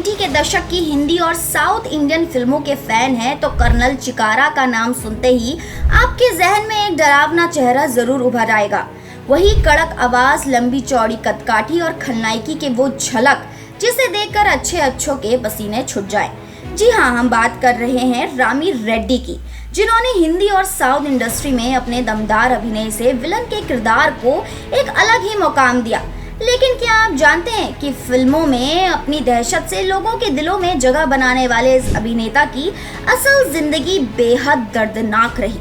90 के दशक की हिंदी और साउथ इंडियन फिल्मों के फैन हैं तो कर्नल चिकारा का नाम सुनते ही आपके जहन में एक डरावना चेहरा जरूर उभर आएगा। वही कड़क आवाज, लंबी चौड़ी कदकाठी और खलनायकी के वो झलक जिसे देखकर अच्छों के पसीने छूट जाए। जी हाँ, हम बात कर रहे हैं रामी रेड्डी की, जिन्होंने हिंदी और साउथ इंडस्ट्री में अपने दमदार अभिनय से विलन के किरदार को एक अलग ही मुकाम दिया। लेकिन क्या आप जानते हैं कि फिल्मों में अपनी दहशत से लोगों के दिलों में जगह बनाने वाले इस अभिनेता की असल जिंदगी बेहद दर्दनाक रही।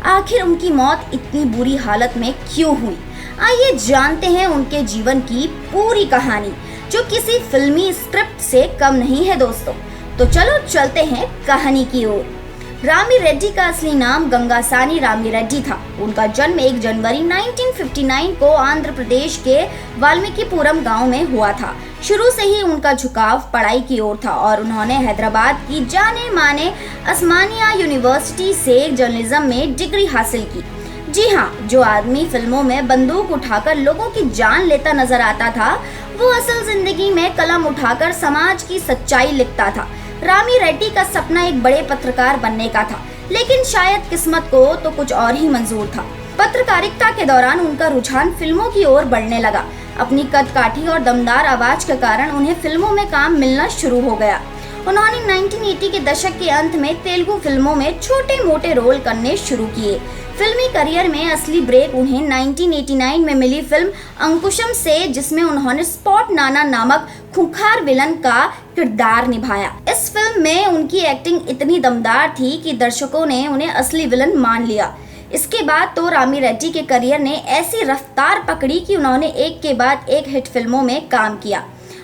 आखिर उनकी मौत इतनी बुरी हालत में क्यों हुई? आइए जानते हैं उनके जीवन की पूरी कहानी, जो किसी फिल्मी स्क्रिप्ट से कम नहीं है दोस्तों। तो चलो चलते हैं कहानी की ओर। रामी रेड्डी का असली नाम गंगासानी रामी रेड्डी था। उनका जन्म 1 जनवरी 1959 को आंध्र प्रदेश के वाल्मीकिपुरम गांव में हुआ था। शुरू से ही उनका झुकाव पढ़ाई की ओर था और उन्होंने हैदराबाद की जाने माने उस्मानिया यूनिवर्सिटी से जर्नलिज्म में डिग्री हासिल की। जी हाँ, जो आदमी फिल्मों में बंदूक उठाकर लोगों की जान लेता नजर आता था, वो असल जिंदगी में कलम उठाकर समाज की सच्चाई लिखता था। रामी रेड्डी का सपना एक बड़े पत्रकार बनने का था, लेकिन शायद किस्मत को तो कुछ और ही मंजूर था। पत्रकारिता के दौरान उनका रुझान फिल्मों की ओर बढ़ने लगा। अपनी कदकाठी और दमदार आवाज के कारण उन्हें फिल्मों में काम मिलना शुरू हो गया। उन्होंने 1980 के दशक के अंत में तेलुगु फिल्मों में छोटे मोटे रोल करने शुरू किए। फिल्मी करियर में असली ब्रेक उन्हें 1989 में मिली फिल्म अंकुशम से, जिसमें उन्होंने स्पॉट नाना नामक खूंखार विलन का किरदार निभाया। इस फिल्म में उनकी एक्टिंग इतनी दमदार थी कि दर्शकों ने उन्हें असली विलन मान लिया। इसके बाद तो रामी रेड्डी के करियर ने ऐसी रफ्तार पकड़ी कि उन्होंने एक के बाद एक हिट फिल्मों में काम किया।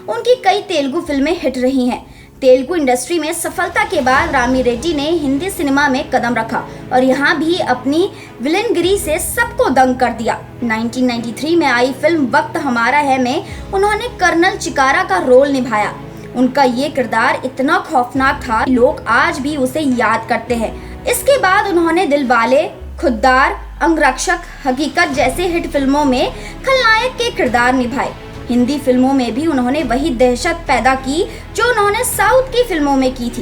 उनकी कई तेलुगु फिल्में हिट रही हैं। तेलुगु इंडस्ट्री में सफलता के बाद रामी रेड्डी ने हिंदी सिनेमा में कदम रखा और यहाँ भी अपनी विलनगिरी से सबको दंग कर दिया। 1993 में आई फिल्म वक्त हमारा है में उन्होंने कर्नल चिकारा का रोल निभाया। उनका ये किरदार इतना खौफनाक था, लोग आज भी उसे याद करते हैं। इसके बाद उन्होंने दिलवाले, खुद्दार, अंगरक्षक, हकीकत जैसे हिट फिल्मों में खलनायक के किरदार निभाए। हिंदी फिल्मों में भी उन्होंने वही दहशत पैदा की जो उन्होंने साउथ की फिल्मों में की थी।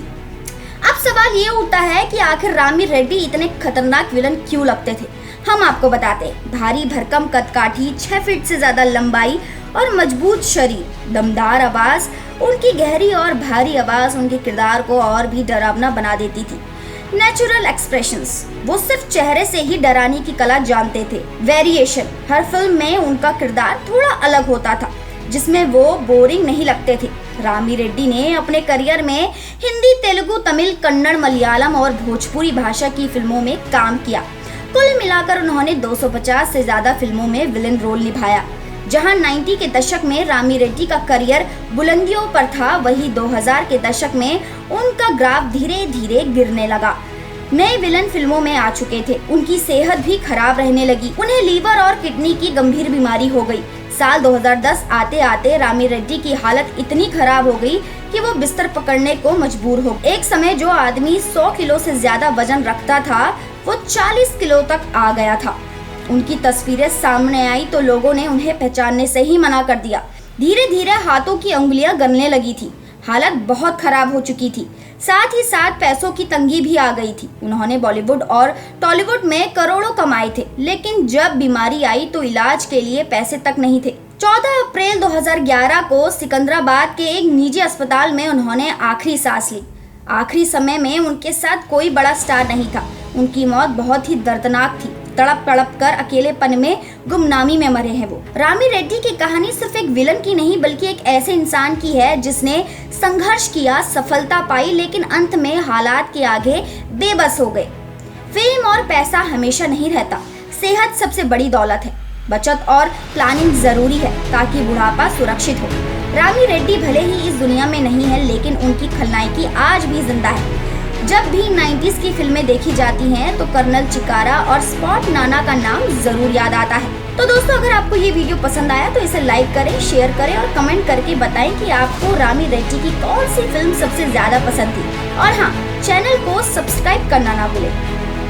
अब सवाल ये उठता है कि आखिर रामी रेड्डी इतने खतरनाक विलन क्यों लगते थे? हम आपको बताते हैं। भारी भरकम कदकाठी, 6 फीट से ज्यादा लंबाई और मजबूत शरीर, दमदार आवाज। उनकी गहरी और भारी आवाज उनके किरदार को और भी डरावना बना देती थी। नेचुरल एक्सप्रेशंस, वो सिर्फ चेहरे से ही डराने की कला जानते थे। वेरिएशन, हर फिल्म में उनका किरदार थोड़ा अलग होता था, जिसमें वो बोरिंग नहीं लगते थे। रामी रेड्डी ने अपने करियर में हिंदी, तेलुगु, तमिल, कन्नड़, मलयालम और भोजपुरी भाषा की फिल्मों में काम किया। कुल मिलाकर उन्होंने 250 से ज्यादा फिल्मों में विलन रोल निभाया। जहां 90 के दशक में रामी रेड्डी का करियर बुलंदियों पर था, वही 2000 के दशक में उनका ग्राफ धीरे धीरे गिरने लगा। नए विलन फिल्मों में आ चुके थे, उनकी सेहत भी खराब रहने लगी। उन्हें लीवर और किडनी की गंभीर बीमारी हो गई। साल 2010 आते आते रामी रेड्डी की हालत इतनी खराब हो गई कि वो बिस्तर पकड़ने को मजबूर हो। एक समय जो आदमी 100 किलो से ज्यादा वजन रखता था, वो 40 किलो तक आ गया था। उनकी तस्वीरें सामने आई तो लोगों ने उन्हें पहचानने से ही मना कर दिया। धीरे धीरे हाथों की उंगलियां गलने लगी थी। हालत बहुत खराब हो चुकी थी। साथ ही साथ पैसों की तंगी भी आ गई थी। उन्होंने बॉलीवुड और टॉलीवुड में करोड़ों कमाए थे, लेकिन जब बीमारी आई तो इलाज के लिए पैसे तक नहीं थे। 14 अप्रैल 2011 को सिकंदराबाद के एक निजी अस्पताल में उन्होंने आखिरी सांस ली। आखिरी समय में उनके साथ कोई बड़ा स्टार नहीं था। उनकी मौत बहुत ही दर्दनाक थी। तड़प तड़प कर अकेलेपन में गुमनामी में मरे हैं वो। रामी रेड्डी की कहानी सिर्फ एक विलन की नहीं, बल्कि एक ऐसे इंसान की है जिसने संघर्ष किया, सफलता पाई, लेकिन अंत में हालात के आगे बेबस हो गए। फेम और पैसा हमेशा नहीं रहता। सेहत सबसे बड़ी दौलत है। बचत और प्लानिंग जरूरी है ताकि बुढ़ापा सुरक्षित हो। रामी रेड्डी भले ही इस दुनिया में नहीं है, लेकिन उनकी खलनायकी आज भी जिंदा है। जब भी 90s की फिल्में देखी जाती हैं तो कर्नल चिकारा और स्पॉट नाना का नाम जरूर याद आता है। तो दोस्तों, अगर आपको ये वीडियो पसंद आया तो इसे लाइक करें, शेयर करें और कमेंट करके बताएं कि आपको रामी रेड्डी की कौन सी फिल्म सबसे ज्यादा पसंद थी। और हाँ, चैनल को सब्सक्राइब करना ना भूलें।